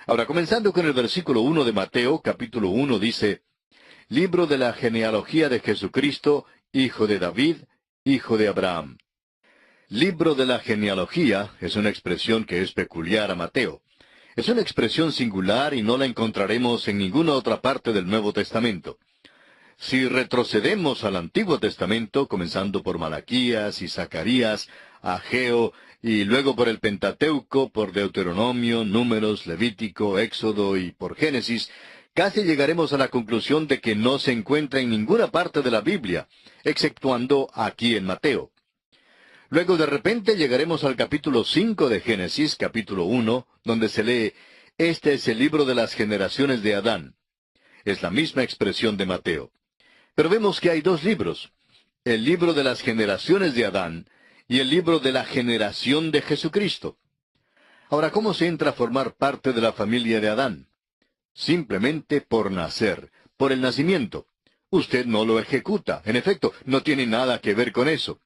Ahora, comenzando con el versículo 1 de Mateo, capítulo 1, dice, Libro de la genealogía de Jesucristo, hijo de David, hijo de Abraham. Libro de la genealogía es una expresión que es peculiar a Mateo. Es una expresión singular y no la encontraremos en ninguna otra parte del Nuevo Testamento. Si retrocedemos al Antiguo Testamento, comenzando por Malaquías y Zacarías, Ageo, y luego por el Pentateuco, por Deuteronomio, Números, Levítico, Éxodo y por Génesis, casi llegaremos a la conclusión de que no se encuentra en ninguna parte de la Biblia, exceptuando aquí en Mateo. Luego de repente llegaremos al capítulo 5 de Génesis, capítulo 1, donde se lee, Este es el libro de las generaciones de Adán. Es la misma expresión de Mateo. Pero vemos que hay dos libros, el libro de las generaciones de Adán y el libro de la generación de Jesucristo. Ahora, ¿cómo se entra a formar parte de la familia de Adán? Simplemente por nacer, por el nacimiento. Usted no lo ejecuta, en efecto, no tiene nada que ver con eso.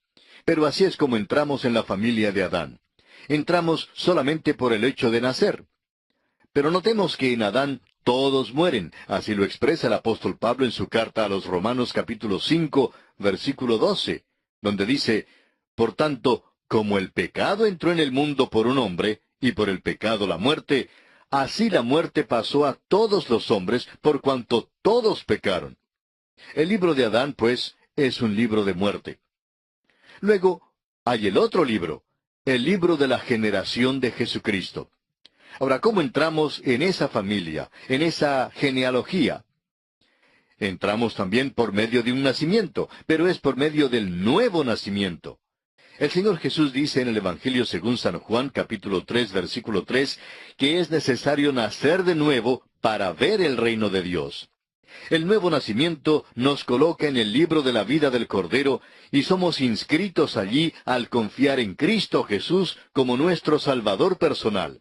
Pero así es como entramos en la familia de Adán. Entramos solamente por el hecho de nacer. Pero notemos que en Adán todos mueren, así lo expresa el apóstol Pablo en su carta a los Romanos capítulo 5, versículo 12, donde dice, Por tanto, como el pecado entró en el mundo por un hombre, y por el pecado la muerte, así la muerte pasó a todos los hombres, por cuanto todos pecaron. El libro de Adán, pues, es un libro de muerte. Luego, hay el otro libro, el libro de la generación de Jesucristo. Ahora, ¿cómo entramos en esa familia, en esa genealogía? Entramos también por medio de un nacimiento, pero es por medio del nuevo nacimiento. El Señor Jesús dice en el Evangelio según San Juan, capítulo 3, versículo 3, que es necesario nacer de nuevo para ver el reino de Dios. El nuevo nacimiento nos coloca en el libro de la vida del Cordero y somos inscritos allí al confiar en Cristo Jesús como nuestro Salvador personal.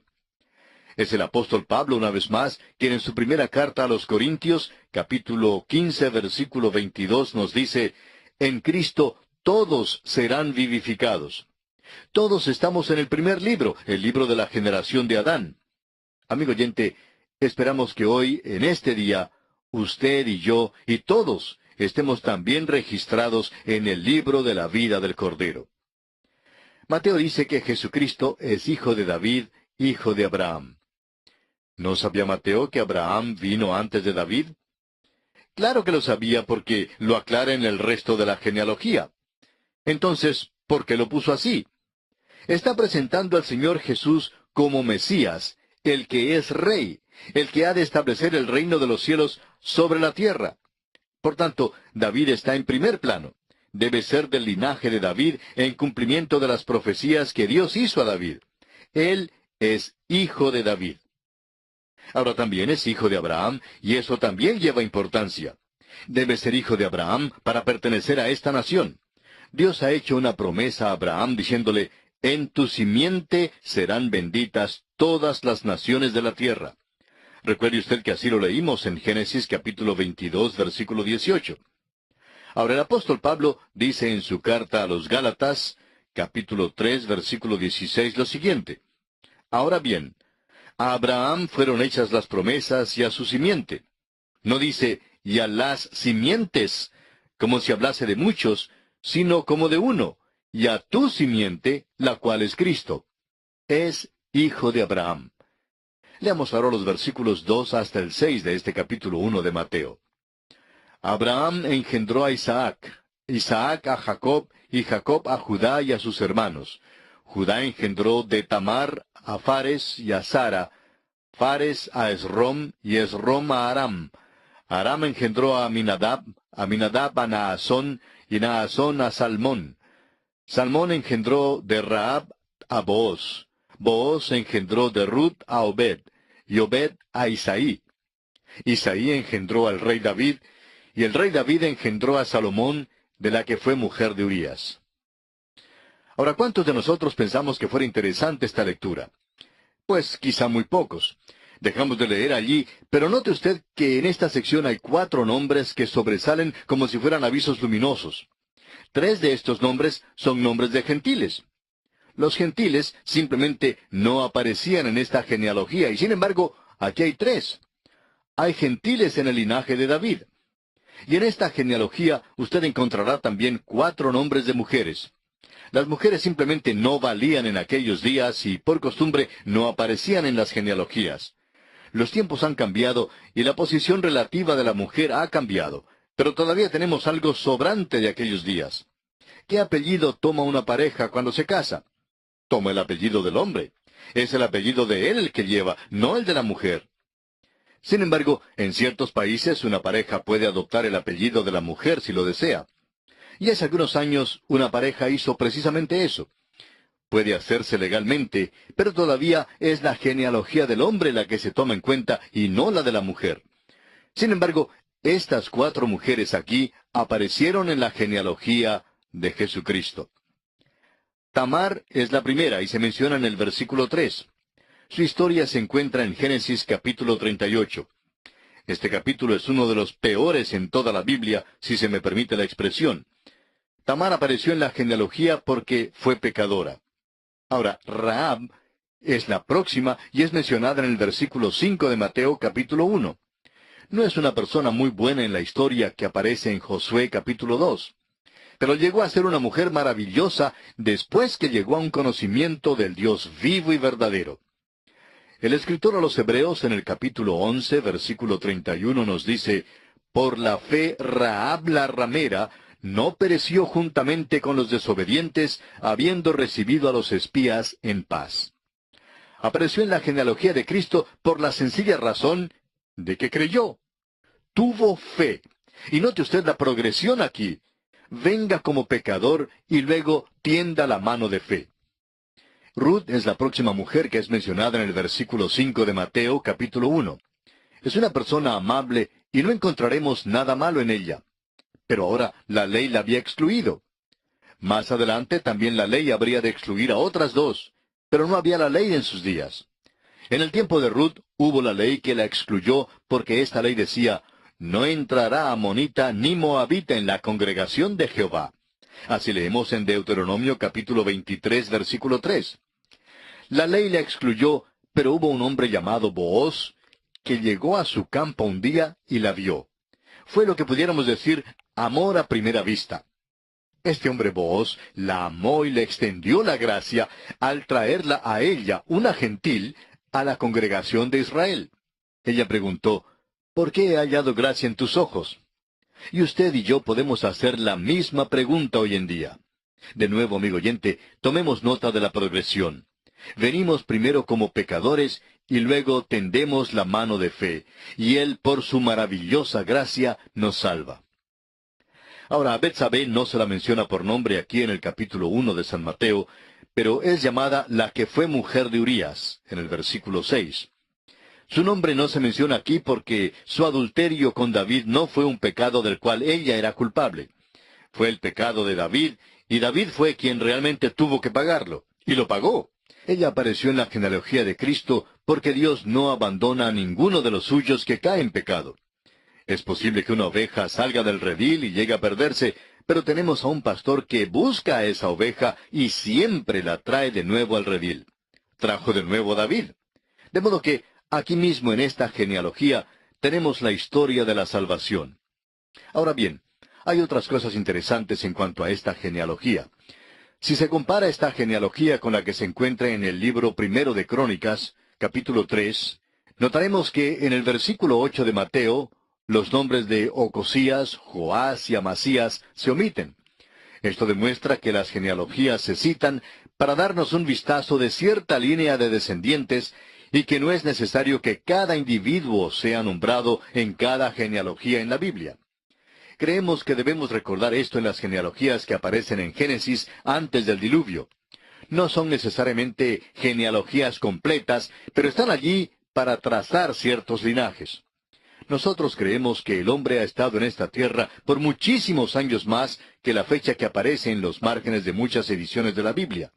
Es el apóstol Pablo, una vez más, quien en su primera carta a los Corintios, capítulo 15, versículo 22, nos dice, En Cristo todos serán vivificados. Todos estamos en el primer libro, el libro de la generación de Adán. Amigo oyente, esperamos que hoy, en este día, usted y yo, y todos, estemos también registrados en el libro de la vida del Cordero. Mateo dice que Jesucristo es hijo de David, hijo de Abraham. ¿No sabía Mateo que Abraham vino antes de David? Claro que lo sabía porque lo aclara en el resto de la genealogía. Entonces, ¿por qué lo puso así? Está presentando al Señor Jesús como Mesías, el que es Rey, el que ha de establecer el reino de los cielos sobre la tierra. Por tanto, David está en primer plano. Debe ser del linaje de David en cumplimiento de las profecías que Dios hizo a David. Él es hijo de David. Ahora también es hijo de Abraham, y eso también lleva importancia. Debe ser hijo de Abraham para pertenecer a esta nación. Dios ha hecho una promesa a Abraham diciéndole, En tu simiente serán benditas todas las naciones de la tierra. Recuerde usted que así lo leímos en Génesis capítulo 22, versículo 18. Ahora el apóstol Pablo dice en su carta a los Gálatas, capítulo 3, versículo 16, lo siguiente. Ahora bien, a Abraham fueron hechas las promesas y a su simiente. No dice, y a las simientes, como si hablase de muchos, sino como de uno, y a tu simiente, la cual es Cristo. Es hijo de Abraham. Leamos ahora los versículos 2 hasta el 6 de este capítulo 1 de Mateo. Abraham engendró a Isaac, Isaac a Jacob, y Jacob a Judá y a sus hermanos. Judá engendró de Tamar a Fares y a Sara, Fares a Esrom, y Esrom a Aram. Aram engendró a Aminadab, Aminadab a Naasón, y Naasón a Salmón. Salmón engendró de Rahab a Booz. Booz engendró de Ruth a Obed, y Obed a Isaí. Isaí engendró al rey David, y el rey David engendró a Salomón, de la que fue mujer de Urías. Ahora, ¿cuántos de nosotros pensamos que fuera interesante esta lectura? Pues quizá muy pocos. Dejamos de leer allí, pero note usted que en esta sección hay 4 nombres que sobresalen como si fueran avisos luminosos. 3 de estos nombres son nombres de gentiles. Los gentiles simplemente no aparecían en esta genealogía y sin embargo Aquí hay tres. Hay gentiles en el linaje de David. Y en esta genealogía usted encontrará también 4 nombres de mujeres. Las mujeres simplemente no valían en aquellos días y por costumbre no aparecían en las genealogías. Los tiempos han cambiado y la posición relativa de la mujer ha cambiado, pero todavía tenemos algo sobrante de aquellos días. ¿Qué apellido toma una pareja cuando se casa? Toma el apellido del hombre. Es el apellido de él el que lleva, no el de la mujer. Sin embargo, en ciertos países una pareja puede adoptar el apellido de la mujer si lo desea. Y hace algunos años una pareja hizo precisamente eso. Puede hacerse legalmente, pero todavía es la genealogía del hombre la que se toma en cuenta y no la de la mujer. Sin embargo, estas 4 mujeres aquí aparecieron en la genealogía de Jesucristo. Tamar es la primera y se menciona en el versículo 3. Su historia se encuentra en Génesis capítulo 38. Este capítulo es uno de los peores en toda la Biblia, si se me permite la expresión. Tamar apareció en la genealogía porque fue pecadora. Ahora, Rahab es la próxima y es mencionada en el versículo 5 de Mateo capítulo 1. No es una persona muy buena en la historia que aparece en Josué capítulo 2. Pero llegó a ser una mujer maravillosa después que llegó a un conocimiento del Dios vivo y verdadero. El escritor a los Hebreos en el capítulo 11, versículo 31 nos dice, «Por la fe Rahab la ramera no pereció juntamente con los desobedientes, habiendo recibido a los espías en paz». Apareció en la genealogía de Cristo por la sencilla razón de que creyó. Tuvo fe. Y note usted la progresión aquí. Venga como pecador y luego tienda la mano de fe. Ruth es la próxima mujer que es mencionada en el versículo 5 de Mateo capítulo 1. Es una persona amable y no encontraremos nada malo en ella. Pero ahora la ley la había excluido. Más adelante también la ley habría de excluir a otras 2, pero no había la ley en sus días. En el tiempo de Ruth hubo la ley que la excluyó porque esta ley decía, «No entrará amonita ni moabita en la congregación de Jehová». Así leemos en Deuteronomio capítulo 23, versículo 3. La ley la excluyó, pero hubo un hombre llamado Booz, que llegó a su campo un día y la vio. Fue lo que pudiéramos decir amor a primera vista. Este hombre Booz la amó y le extendió la gracia al traerla a ella, una gentil, a la congregación de Israel. Ella preguntó, «¿Por qué he hallado gracia en tus ojos?» Y usted y yo podemos hacer la misma pregunta hoy en día. De nuevo, amigo oyente, tomemos nota de la progresión. Venimos primero como pecadores y luego tendemos la mano de fe, y Él por su maravillosa gracia nos salva. Ahora, a Betsabé no se la menciona por nombre aquí en el capítulo 1 de San Mateo, pero es llamada la que fue mujer de Urías, en el versículo 6. Su nombre no se menciona aquí porque su adulterio con David no fue un pecado del cual ella era culpable. Fue el pecado de David, y David fue quien realmente tuvo que pagarlo, y lo pagó. Ella apareció en la genealogía de Cristo porque Dios no abandona a ninguno de los suyos que cae en pecado. Es posible que una oveja salga del redil y llegue a perderse, pero tenemos a un pastor que busca a esa oveja y siempre la trae de nuevo al redil. Trajo de nuevo a David. De modo que aquí mismo en esta genealogía tenemos la historia de la salvación. Ahora bien, hay otras cosas interesantes en cuanto a esta genealogía. Si se compara esta genealogía con la que se encuentra en el libro primero de Crónicas, capítulo 3, notaremos que en el versículo 8 de Mateo, los nombres de Ocosías, Joás y Amasías se omiten. Esto demuestra que las genealogías se citan para darnos un vistazo de cierta línea de descendientes y que no es necesario que cada individuo sea nombrado en cada genealogía en la Biblia. Creemos que debemos recordar esto en las genealogías que aparecen en Génesis antes del diluvio. No son necesariamente genealogías completas, pero están allí para trazar ciertos linajes. Nosotros creemos que el hombre ha estado en esta tierra por muchísimos años más que la fecha que aparece en los márgenes de muchas ediciones de la Biblia.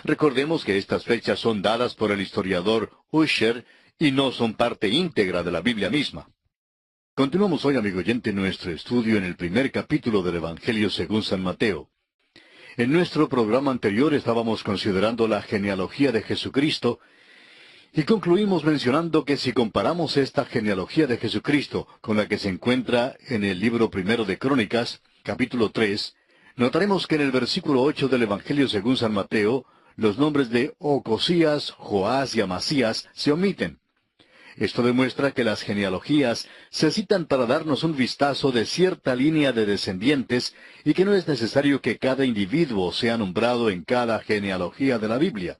Recordemos que estas fechas son dadas por el historiador Ussher y no son parte íntegra de la Biblia misma. Continuamos hoy, amigo oyente, nuestro estudio en el primer capítulo del Evangelio según San Mateo. En nuestro programa anterior estábamos considerando la genealogía de Jesucristo, Y concluimos mencionando que si comparamos esta genealogía de Jesucristo con la que se encuentra en el libro primero de Crónicas, capítulo 3, notaremos que en el versículo 8 del Evangelio según San Mateo, los nombres de Ocosías, Joás y Amasías se omiten. Esto demuestra que las genealogías se citan para darnos un vistazo de cierta línea de descendientes y que no es necesario que cada individuo sea nombrado en cada genealogía de la Biblia.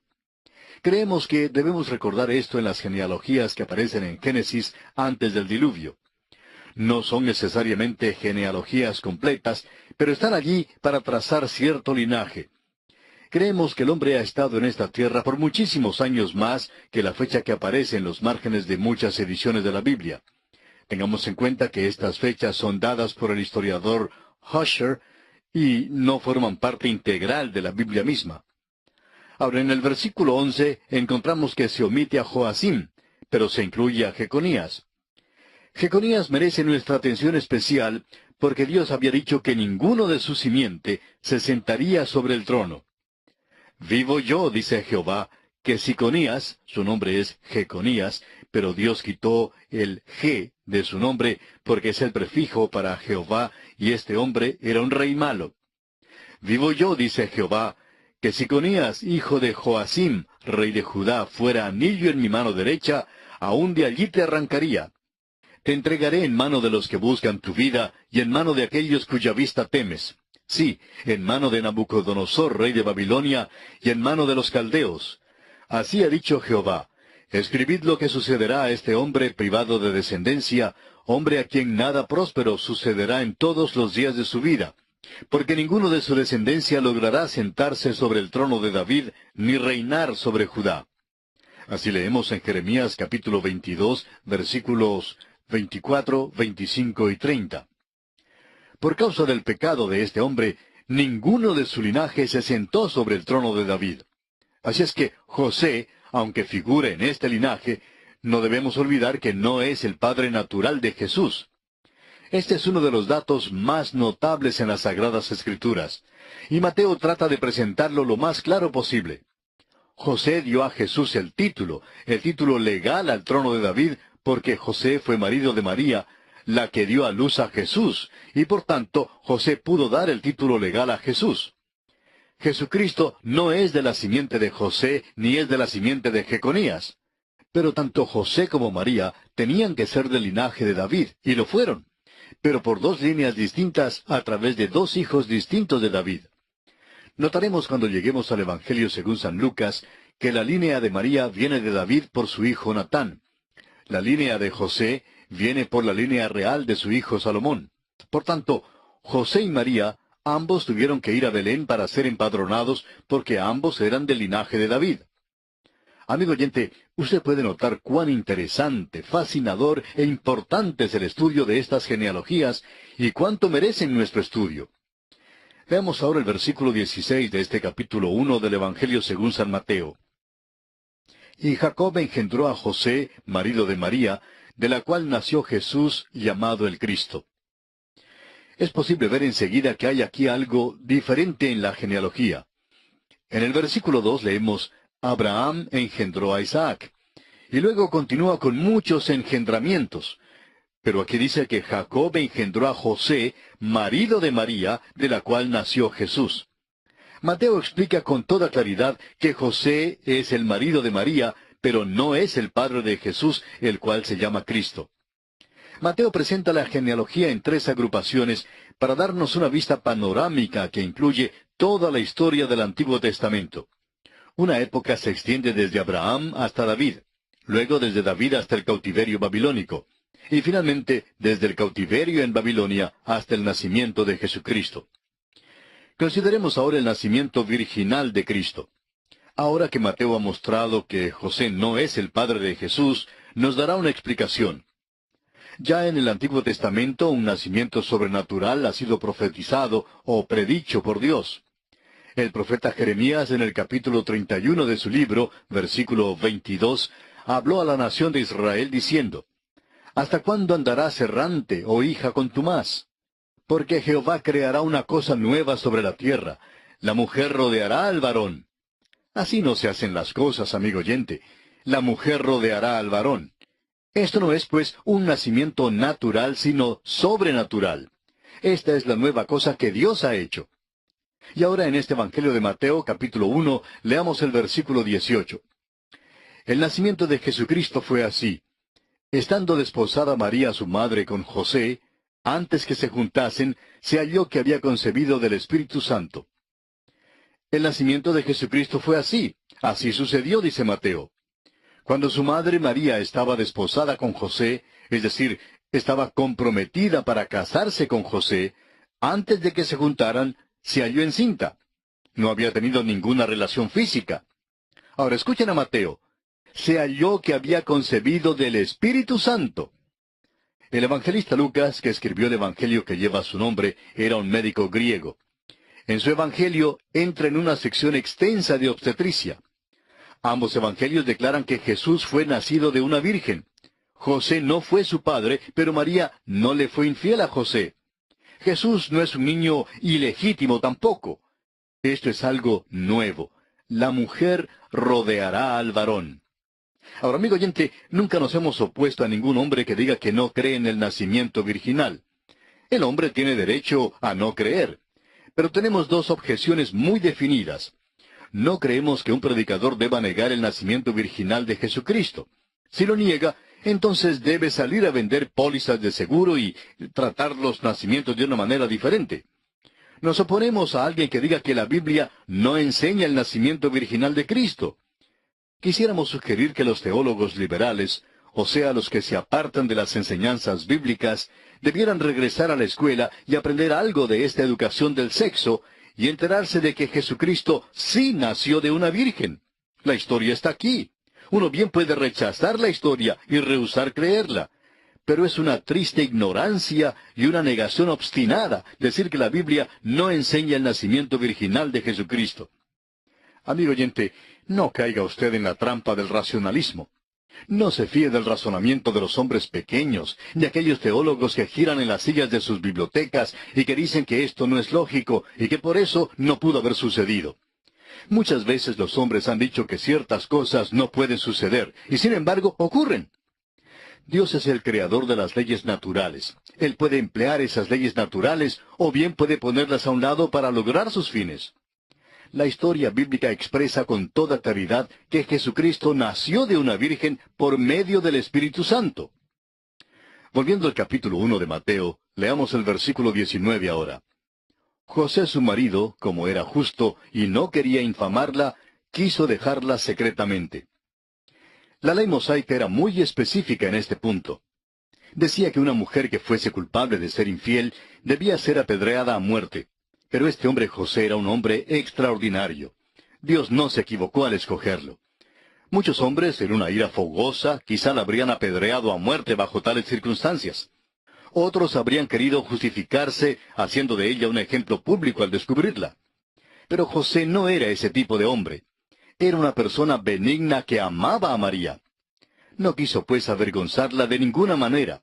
Creemos que debemos recordar esto en las genealogías que aparecen en Génesis antes del diluvio. No son necesariamente genealogías completas, pero están allí para trazar cierto linaje. Creemos que el hombre ha estado en esta tierra por muchísimos años más que la fecha que aparece en los márgenes de muchas ediciones de la Biblia. Tengamos en cuenta que estas fechas son dadas por el historiador Husher y no forman parte integral de la Biblia misma. Ahora, en el versículo 11 encontramos que se omite a Joacim, pero se incluye a Jeconías. Jeconías merece nuestra atención especial porque Dios había dicho que ninguno de su simiente se sentaría sobre el trono. Vivo yo, dice Jehová, que Siconías, su nombre es Jeconías, pero Dios quitó el G de su nombre porque es el prefijo para Jehová, y este hombre era un rey malo. Vivo yo, dice Jehová, que Siconías, hijo de Joacim, rey de Judá, fuera anillo en mi mano derecha, aún de allí te arrancaría. Te entregaré en mano de los que buscan tu vida, y en mano de aquellos cuya vista temes. Sí, en mano de Nabucodonosor, rey de Babilonia, y en mano de los caldeos. Así ha dicho Jehová, escribid lo que sucederá a este hombre privado de descendencia, hombre a quien nada próspero sucederá en todos los días de su vida, porque ninguno de su descendencia logrará sentarse sobre el trono de David, ni reinar sobre Judá. Así leemos en Jeremías capítulo 22, versículos 24, 25 y 30. Por causa del pecado de este hombre, ninguno de su linaje se sentó sobre el trono de David. Así es que José, aunque figure en este linaje, no debemos olvidar que no es el padre natural de Jesús. Este es uno de los datos más notables en las Sagradas Escrituras, y Mateo trata de presentarlo lo más claro posible. José dio a Jesús el título legal al trono de David, porque José fue marido de María, la que dio a luz a Jesús, y por tanto José pudo dar el título legal a Jesús. Jesucristo no es de la simiente de José, ni es de la simiente de Jeconías. Pero tanto José como María tenían que ser del linaje de David, y lo fueron, pero por dos líneas distintas a través de dos hijos distintos de David. Notaremos cuando lleguemos al Evangelio según San Lucas, que la línea de María viene de David por su hijo Natán. La línea de José viene por la línea real de su hijo Salomón. Por tanto, José y María, ambos tuvieron que ir a Belén para ser empadronados, porque ambos eran del linaje de David. Amigo oyente, usted puede notar cuán interesante, fascinador e importante es el estudio de estas genealogías y cuánto merecen nuestro estudio. Veamos ahora el versículo 16 de este capítulo 1 del Evangelio según San Mateo. Y Jacob engendró a José, marido de María, de la cual nació Jesús, llamado el Cristo. Es posible ver enseguida que hay aquí algo diferente en la genealogía. En el versículo 2 leemos, Abraham engendró a Isaac. Y luego continúa con muchos engendramientos. Pero aquí dice que Jacob engendró a José, marido de María, de la cual nació Jesús. Mateo explica con toda claridad que José es el marido de María, pero no es el padre de Jesús, el cual se llama Cristo. Mateo presenta la genealogía en tres agrupaciones para darnos una vista panorámica que incluye toda la historia del Antiguo Testamento. Una época se extiende desde Abraham hasta David, luego desde David hasta el cautiverio babilónico, y finalmente desde el cautiverio en Babilonia hasta el nacimiento de Jesucristo. Consideremos ahora el nacimiento virginal de Cristo. Ahora que Mateo ha mostrado que José no es el padre de Jesús, nos dará una explicación. Ya en el Antiguo Testamento un nacimiento sobrenatural ha sido profetizado o predicho por Dios. El profeta Jeremías en el capítulo 31 de su libro, versículo 22, habló a la nación de Israel diciendo, ¿Hasta cuándo andarás errante, oh hija contumaz? Porque Jehová creará una cosa nueva sobre la tierra, la mujer rodeará al varón. Así no se hacen las cosas, amigo oyente. la mujer rodeará al varón. Esto no es, pues, un nacimiento natural, sino sobrenatural. Esta es la nueva cosa que Dios ha hecho. Y ahora en este Evangelio de Mateo, capítulo 1, leamos el versículo 18. El nacimiento de Jesucristo fue así. Estando desposada María su madre con José, antes que se juntasen, se halló que había concebido del Espíritu Santo. El nacimiento de Jesucristo fue así. Así sucedió, dice Mateo. Cuando su madre María estaba desposada con José, es decir, estaba comprometida para casarse con José, antes de que se juntaran, se halló encinta. No había tenido ninguna relación física. Ahora escuchen a Mateo. Se halló que había concebido del Espíritu Santo. El evangelista Lucas, que escribió el evangelio que lleva su nombre, era un médico griego. En su evangelio entra en una sección extensa de obstetricia. Ambos evangelios declaran que Jesús fue nacido de una virgen. José no fue su padre, pero María no le fue infiel a José. Jesús no es un niño ilegítimo tampoco. Esto es algo nuevo. La mujer rodeará al varón. Ahora, amigo oyente, nunca nos hemos opuesto a ningún hombre que diga que no cree en el nacimiento virginal. El hombre tiene derecho a no creer. Pero tenemos dos objeciones muy definidas. No creemos que un predicador deba negar el nacimiento virginal de Jesucristo. Si lo niega, entonces debe salir a vender pólizas de seguro y tratar los nacimientos de una manera diferente. Nos oponemos a alguien que diga que la Biblia no enseña el nacimiento virginal de Cristo. Quisiéramos sugerir que los teólogos liberales, o sea, los que se apartan de las enseñanzas bíblicas, debieran regresar a la escuela y aprender algo de esta educación del sexo y enterarse de que Jesucristo sí nació de una virgen. La historia está aquí. Uno bien puede rechazar la historia y rehusar creerla. Pero es una triste ignorancia y una negación obstinada decir que la Biblia no enseña el nacimiento virginal de Jesucristo. Amigo oyente, no caiga usted en la trampa del racionalismo. No se fíe del razonamiento de los hombres pequeños, de aquellos teólogos que giran en las sillas de sus bibliotecas y que dicen que esto no es lógico y que por eso no pudo haber sucedido. Muchas veces los hombres han dicho que ciertas cosas no pueden suceder, y sin embargo ocurren. Dios es el creador de las leyes naturales. Él puede emplear esas leyes naturales o bien puede ponerlas a un lado para lograr sus fines. La historia bíblica expresa con toda claridad que Jesucristo nació de una virgen por medio del Espíritu Santo. Volviendo al capítulo 1 de Mateo, leamos el versículo 19 ahora. José su marido, como era justo y no quería infamarla, quiso dejarla secretamente. La ley mosaica era muy específica en este punto. Decía que una mujer que fuese culpable de ser infiel debía ser apedreada a muerte. Pero este hombre José era un hombre extraordinario. Dios no se equivocó al escogerlo. Muchos hombres, en una ira fogosa, quizá la habrían apedreado a muerte bajo tales circunstancias. Otros habrían querido justificarse haciendo de ella un ejemplo público al descubrirla. Pero José no era ese tipo de hombre. Era una persona benigna que amaba a María. No quiso pues avergonzarla de ninguna manera.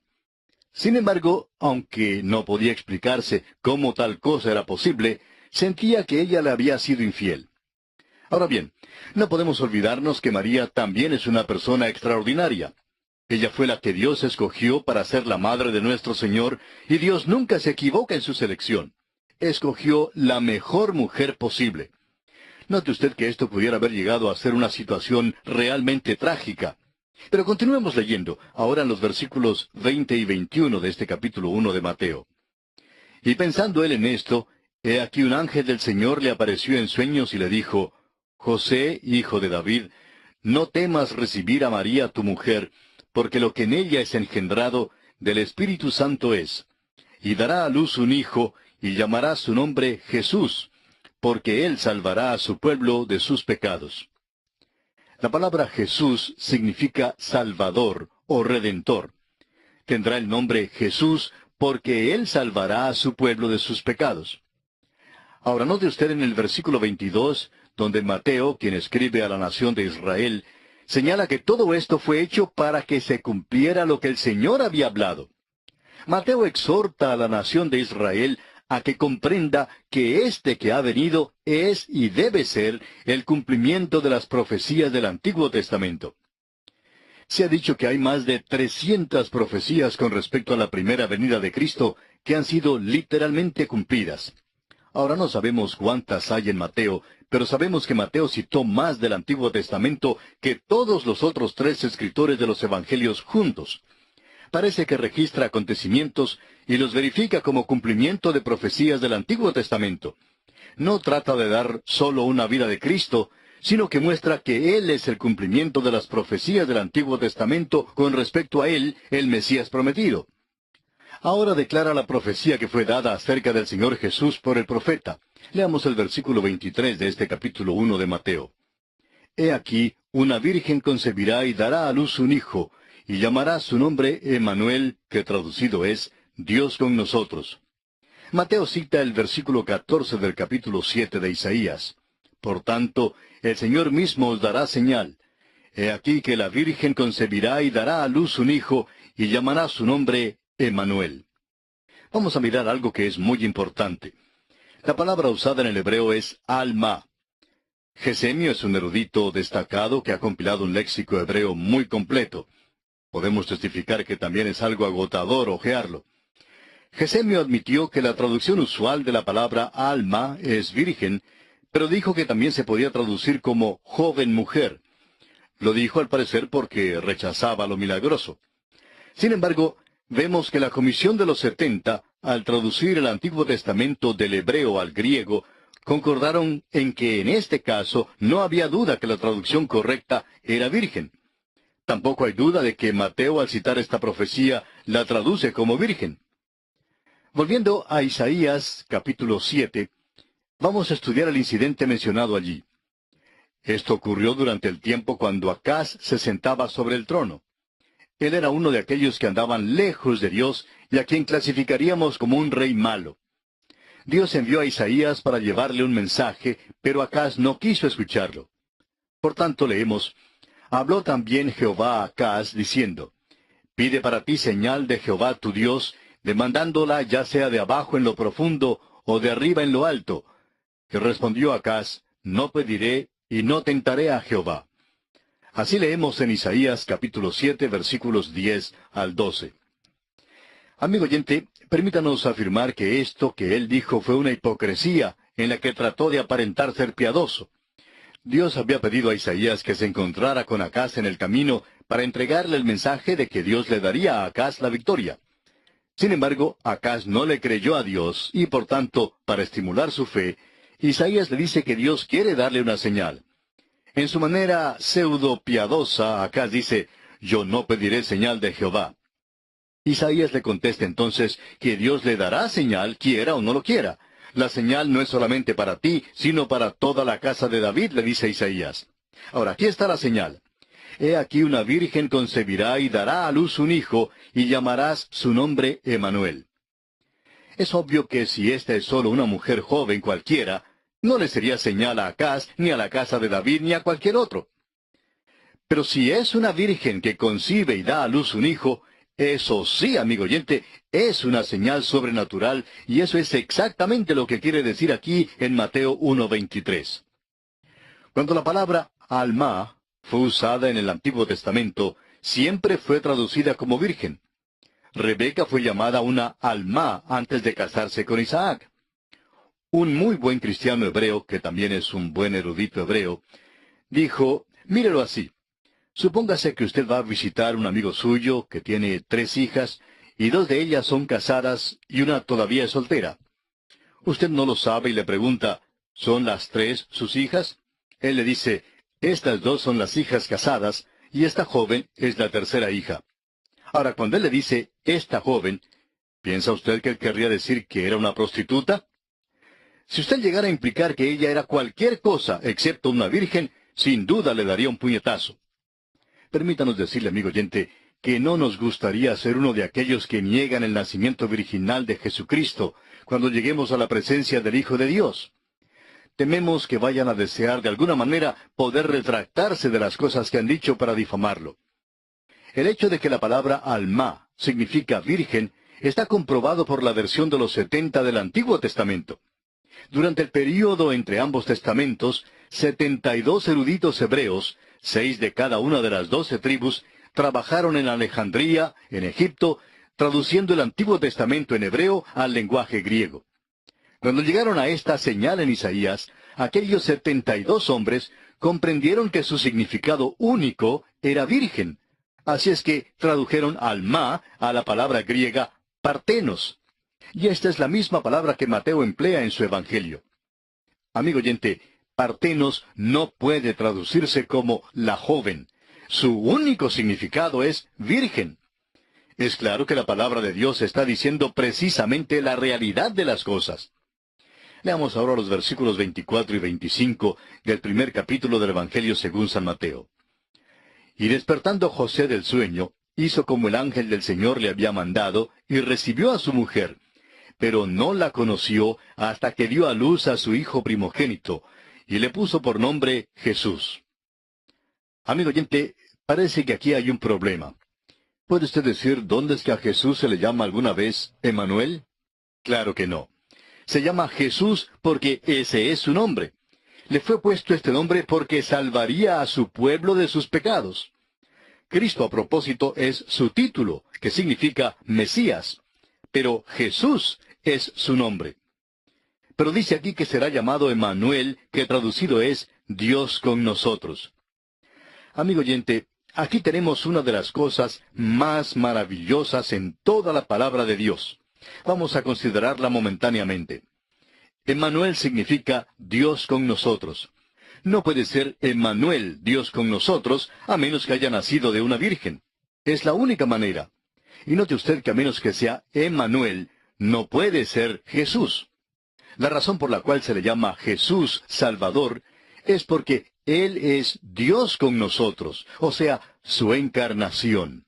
Sin embargo, aunque no podía explicarse cómo tal cosa era posible, sentía que ella le había sido infiel. Ahora bien, no podemos olvidarnos que María también es una persona extraordinaria. Ella fue la que Dios escogió para ser la madre de nuestro Señor, y Dios nunca se equivoca en su selección. Escogió la mejor mujer posible. Note usted que esto pudiera haber llegado a ser una situación realmente trágica. Pero continuemos leyendo, ahora en los versículos 20 y 21 de este capítulo 1 de Mateo. Y pensando él en esto, he aquí un ángel del Señor le apareció en sueños y le dijo, José, hijo de David, no temas recibir a María tu mujer, porque lo que en ella es engendrado del Espíritu Santo es. Y dará a luz un hijo, y llamará su nombre Jesús, porque él salvará a su pueblo de sus pecados. La palabra Jesús significa Salvador o Redentor. Tendrá el nombre Jesús porque Él salvará a su pueblo de sus pecados. Ahora note usted en el versículo 22, donde Mateo, quien escribe a la nación de Israel, señala que todo esto fue hecho para que se cumpliera lo que el Señor había hablado. Mateo exhorta a la nación de Israel a que comprenda que este que ha venido es y debe ser el cumplimiento de las profecías del Antiguo Testamento. Se ha dicho que hay más de 300 profecías con respecto a la primera venida de Cristo que han sido literalmente cumplidas. Ahora no sabemos cuántas hay en Mateo, pero sabemos que Mateo citó más del Antiguo Testamento que todos los otros 3 escritores de los Evangelios juntos. Parece que registra acontecimientos y los verifica como cumplimiento de profecías del Antiguo Testamento. No trata de dar solo una vida de Cristo, sino que muestra que Él es el cumplimiento de las profecías del Antiguo Testamento con respecto a Él, el Mesías prometido. Ahora declara la profecía que fue dada acerca del Señor Jesús por el profeta. Leamos el versículo 23 de este capítulo 1 de Mateo. He aquí, una virgen concebirá y dará a luz un hijo, y llamará su nombre Emmanuel, que traducido es Dios con nosotros. Mateo cita el versículo 14 del capítulo 7 de Isaías. Por tanto, el Señor mismo os dará señal. He aquí que la virgen concebirá y dará a luz un hijo, y llamará su nombre Emmanuel. Vamos a mirar algo que es muy importante. La palabra usada en el hebreo es alma. Gesemio es un erudito destacado que ha compilado un léxico hebreo muy completo. Podemos testificar que también es algo agotador hojearlo. Gesemio admitió que la traducción usual de la palabra alma es virgen, pero dijo que también se podía traducir como joven mujer. Lo dijo al parecer porque rechazaba lo milagroso. Sin embargo, vemos que la Comisión de los 70, al traducir el Antiguo Testamento del hebreo al griego, concordaron en que en este caso no había duda que la traducción correcta era virgen. Tampoco hay duda de que Mateo, al citar esta profecía, la traduce como virgen. Volviendo a Isaías capítulo 7, vamos a estudiar el incidente mencionado allí. Esto ocurrió durante el tiempo cuando Acaz se sentaba sobre el trono. Él era uno de aquellos que andaban lejos de Dios y a quien clasificaríamos como un rey malo. Dios envió a Isaías para llevarle un mensaje, pero Acaz no quiso escucharlo. Por tanto leemos, habló también Jehová a Acaz diciendo, pide para ti señal de Jehová tu Dios, demandándola ya sea de abajo en lo profundo o de arriba en lo alto. Que respondió Acaz, no pediré y no tentaré a Jehová. Así leemos en Isaías capítulo 7 versículos 10 al 12. Amigo oyente, permítanos afirmar que esto que él dijo fue una hipocresía en la que trató de aparentar ser piadoso. Dios había pedido a Isaías que se encontrara con Acaz en el camino para entregarle el mensaje de que Dios le daría a Acaz la victoria. Sin embargo, Acaz no le creyó a Dios y por tanto, para estimular su fe, Isaías le dice que Dios quiere darle una señal. En su manera pseudo piadosa, Acaz dice, yo no pediré señal de Jehová. Isaías le contesta entonces que Dios le dará señal, quiera o no lo quiera. La señal no es solamente para ti, sino para toda la casa de David, le dice Isaías. Ahora, aquí está la señal. He aquí una virgen concebirá y dará a luz un hijo, y llamarás su nombre Emmanuel. Es obvio que si esta es solo una mujer joven cualquiera, no le sería señal a Acaz, ni a la casa de David, ni a cualquier otro. Pero si es una virgen que concibe y da a luz un hijo, eso sí, amigo oyente, es una señal sobrenatural, y eso es exactamente lo que quiere decir aquí en Mateo 1:23. Cuando la palabra alma fue usada en el Antiguo Testamento, siempre fue traducida como virgen. Rebeca fue llamada una alma antes de casarse con Isaac. Un muy buen cristiano hebreo, que también es un buen erudito hebreo, dijo, mírelo así. Supóngase que usted va a visitar un amigo suyo que tiene 3 hijas, y 2 de ellas son casadas y una todavía es soltera. Usted no lo sabe y le pregunta, ¿son las 3 sus hijas? Él le dice, estas 2 son las hijas casadas, y esta joven es la tercera hija. Ahora, cuando él le dice, esta joven, ¿piensa usted que él querría decir que era una prostituta? Si usted llegara a implicar que ella era cualquier cosa excepto una virgen, sin duda le daría un puñetazo. Permítanos decirle, amigo oyente, que no nos gustaría ser uno de aquellos que niegan el nacimiento virginal de Jesucristo cuando lleguemos a la presencia del Hijo de Dios. Tememos que vayan a desear de alguna manera poder retractarse de las cosas que han dicho para difamarlo. El hecho de que la palabra alma significa virgen está comprobado por la versión de los 70 del Antiguo Testamento. Durante el período entre ambos testamentos, 72 eruditos hebreos, 6 de cada una de las 12 tribus, trabajaron en Alejandría, en Egipto, traduciendo el Antiguo Testamento en hebreo al lenguaje griego. Cuando llegaron a esta señal en Isaías, aquellos 72 hombres comprendieron que su significado único era virgen. Así es que tradujeron alma a la palabra griega partenos. Y esta es la misma palabra que Mateo emplea en su Evangelio. Amigo oyente, partenos no puede traducirse como la joven. Su único significado es virgen. Es claro que la palabra de Dios está diciendo precisamente la realidad de las cosas. Leamos ahora los versículos 24 y 25 del primer capítulo del Evangelio según San Mateo. Y despertando José del sueño, hizo como el ángel del Señor le había mandado, y recibió a su mujer, pero no la conoció hasta que dio a luz a su hijo primogénito, y le puso por nombre Jesús. Amigo oyente, parece que aquí hay un problema. ¿Puede usted decir dónde es que a Jesús se le llama alguna vez Emmanuel? Claro que no. Se llama Jesús porque ese es su nombre. Le fue puesto este nombre porque salvaría a su pueblo de sus pecados. Cristo, a propósito, es su título, que significa Mesías. Pero Jesús es su nombre. Pero dice aquí que será llamado Emmanuel, que traducido es Dios con nosotros. Amigo oyente, aquí tenemos una de las cosas más maravillosas en toda la palabra de Dios. Vamos a considerarla momentáneamente. Emmanuel significa Dios con nosotros. No puede ser Emmanuel, Dios con nosotros, a menos que haya nacido de una virgen. Es la única manera. Y note usted que a menos que sea Emmanuel, no puede ser Jesús. La razón por la cual se le llama Jesús Salvador es porque Él es Dios con nosotros, o sea, su encarnación.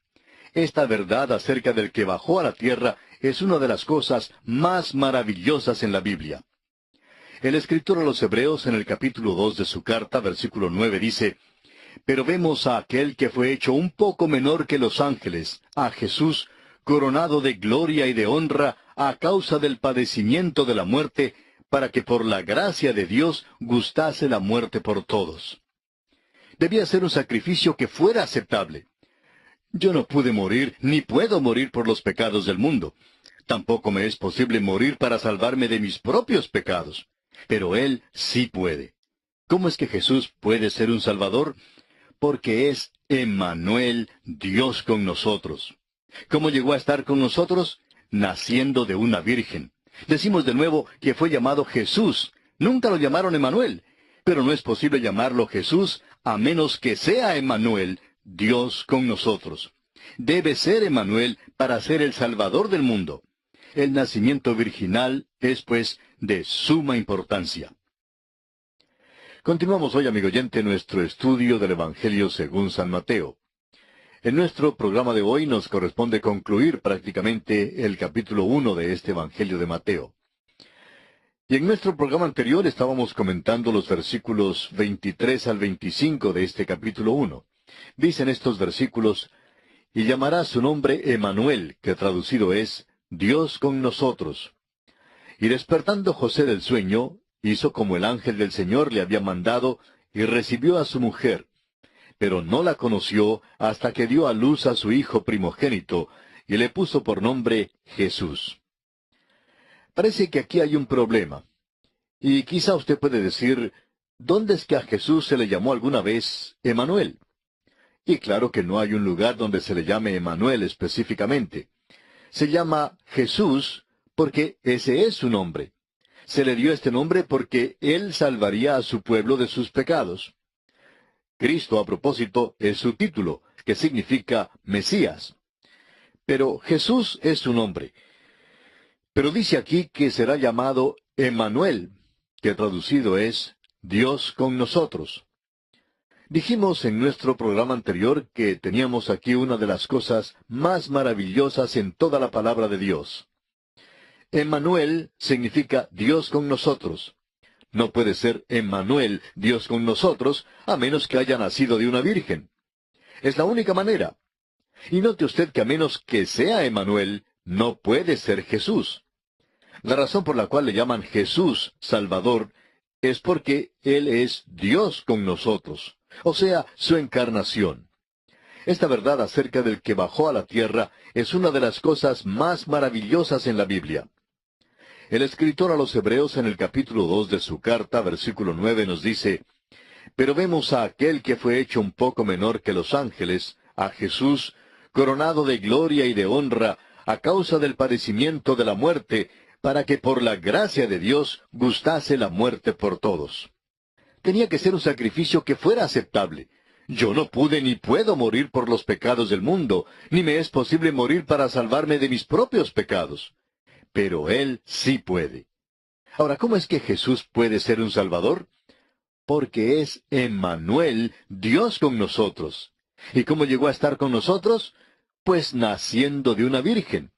Esta verdad acerca del que bajó a la tierra es una de las cosas más maravillosas en la Biblia. El escritor a los Hebreos en el capítulo 2 de su carta, versículo 9, dice, «Pero vemos a aquel que fue hecho un poco menor que los ángeles, a Jesús, coronado de gloria y de honra a causa del padecimiento de la muerte, para que por la gracia de Dios gustase la muerte por todos». Debía ser un sacrificio que fuera aceptable. Yo no pude morir, ni puedo morir por los pecados del mundo. Tampoco me es posible morir para salvarme de mis propios pecados. Pero Él sí puede. ¿Cómo es que Jesús puede ser un Salvador? Porque es Emmanuel, Dios con nosotros. ¿Cómo llegó a estar con nosotros? Naciendo de una virgen. Decimos de nuevo que fue llamado Jesús. Nunca lo llamaron Emmanuel. Pero no es posible llamarlo Jesús a menos que sea Emmanuel, Dios con nosotros. Debe ser Emmanuel para ser el Salvador del mundo. El nacimiento virginal es, pues, de suma importancia. Continuamos hoy, amigo oyente, nuestro estudio del Evangelio según San Mateo. En nuestro programa de hoy nos corresponde concluir prácticamente el capítulo 1 de este Evangelio de Mateo. Y en nuestro programa anterior estábamos comentando los versículos 23 al 25 de este capítulo 1. Dicen estos versículos, «Y llamará su nombre Emmanuel, que traducido es Dios con nosotros. Y despertando José del sueño, hizo como el ángel del Señor le había mandado, y recibió a su mujer. Pero no la conoció hasta que dio a luz a su hijo primogénito, y le puso por nombre Jesús». Parece que aquí hay un problema. Y quizá usted puede decir, ¿dónde es que a Jesús se le llamó alguna vez Emmanuel? Y claro que no hay un lugar donde se le llame Emmanuel específicamente. Se llama Jesús porque ese es su nombre. Se le dio este nombre porque Él salvaría a su pueblo de sus pecados. Cristo, a propósito, es su título, que significa Mesías. Pero Jesús es su nombre. Pero dice aquí que será llamado Emmanuel, que traducido es Dios con nosotros. Dijimos en nuestro programa anterior que teníamos aquí una de las cosas más maravillosas en toda la palabra de Dios. Emmanuel significa Dios con nosotros. No puede ser Emmanuel, Dios con nosotros, a menos que haya nacido de una virgen. Es la única manera. Y note usted que a menos que sea Emmanuel, no puede ser Jesús. La razón por la cual le llaman Jesús Salvador es porque Él es Dios con nosotros, o sea, su encarnación. Esta verdad acerca del que bajó a la tierra es una de las cosas más maravillosas en la Biblia. El escritor a los Hebreos en el capítulo 2 de su carta, versículo 9, nos dice, «Pero vemos a aquel que fue hecho un poco menor que los ángeles, a Jesús, coronado de gloria y de honra, a causa del padecimiento de la muerte, para que por la gracia de Dios gustase la muerte por todos». Tenía que ser un sacrificio que fuera aceptable. Yo no pude ni puedo morir por los pecados del mundo, ni me es posible morir para salvarme de mis propios pecados. Pero Él sí puede. Ahora, ¿cómo es que Jesús puede ser un Salvador? Porque es Emmanuel, Dios con nosotros. ¿Y cómo llegó a estar con nosotros? Pues naciendo de una virgen.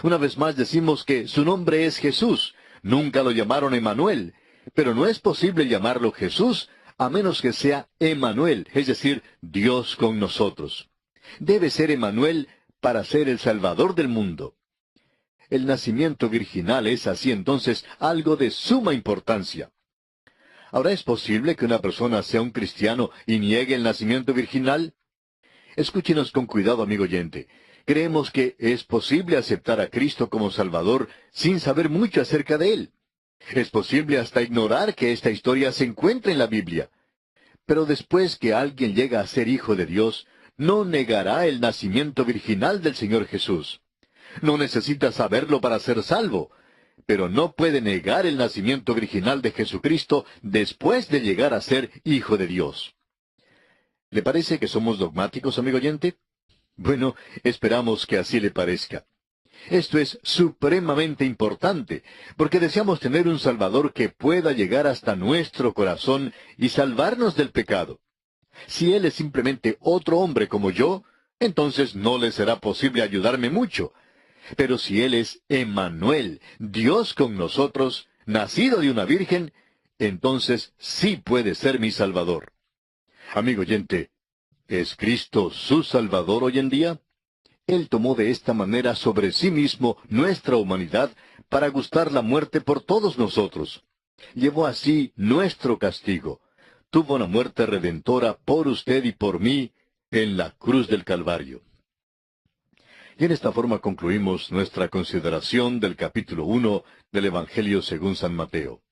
Una vez más decimos que su nombre es Jesús. Nunca lo llamaron Emmanuel. Pero no es posible llamarlo Jesús a menos que sea Emmanuel, es decir, Dios con nosotros. Debe ser Emmanuel para ser el Salvador del mundo. El nacimiento virginal es así entonces algo de suma importancia. Ahora, ¿es posible que una persona sea un cristiano y niegue el nacimiento virginal? Escúchenos con cuidado, amigo oyente. Creemos que es posible aceptar a Cristo como Salvador sin saber mucho acerca de Él. Es posible hasta ignorar que esta historia se encuentra en la Biblia. Pero después que alguien llega a ser hijo de Dios, no negará el nacimiento virginal del Señor Jesús. No necesita saberlo para ser salvo, pero no puede negar el nacimiento virginal de Jesucristo después de llegar a ser hijo de Dios. ¿Le parece que somos dogmáticos, amigo oyente? Bueno, esperamos que así le parezca. Esto es supremamente importante, porque deseamos tener un Salvador que pueda llegar hasta nuestro corazón y salvarnos del pecado. Si Él es simplemente otro hombre como yo, entonces no le será posible ayudarme mucho. Pero si Él es Emmanuel, Dios con nosotros, nacido de una virgen, entonces sí puede ser mi Salvador. Amigo oyente, ¿es Cristo su Salvador hoy en día? Él tomó de esta manera sobre sí mismo nuestra humanidad para gustar la muerte por todos nosotros. Llevó así nuestro castigo. Tuvo una muerte redentora por usted y por mí en la cruz del Calvario. Y en esta forma concluimos nuestra consideración del capítulo 1 del Evangelio según San Mateo.